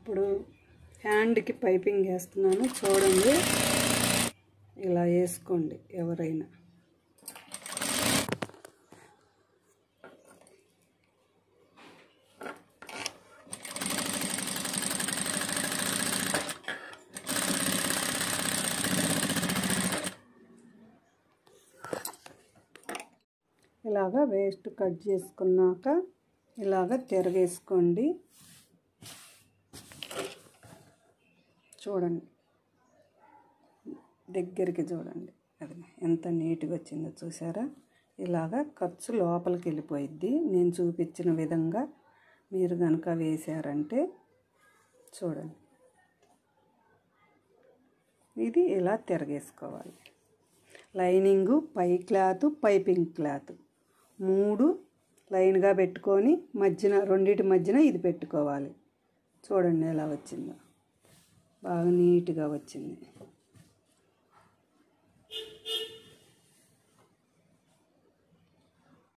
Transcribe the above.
ఇప్పుడు హ్యాండ్కి పైపింగ్ వేస్తున్నాను చూడండి. ఇలా వేసుకోండి ఎవరైనా. ఇలాగా వేస్ట్ కట్ చేసుకున్నాక ఇలాగ తిరగేసుకోండి. చూడండి, దగ్గరికి చూడండి, అది ఎంత నీట్గా వచ్చిందో చూసారా. ఇలాగ ఖర్చు లోపలికి వెళ్ళిపోయిద్ది. నేను చూపించిన విధంగా మీరు కనుక వేసారంటే చూడండి, ఇది ఇలా తిరగేసుకోవాలి. లైనింగు, పై క్లాత్, పైపింగ్ క్లాత్ 3 లైన్గా పెట్టుకొని మధ్యన రెండింటి మధ్యన ఇది పెట్టుకోవాలి. చూడండి ఎలా వచ్చిందో, బాగా నీట్గా వచ్చింది.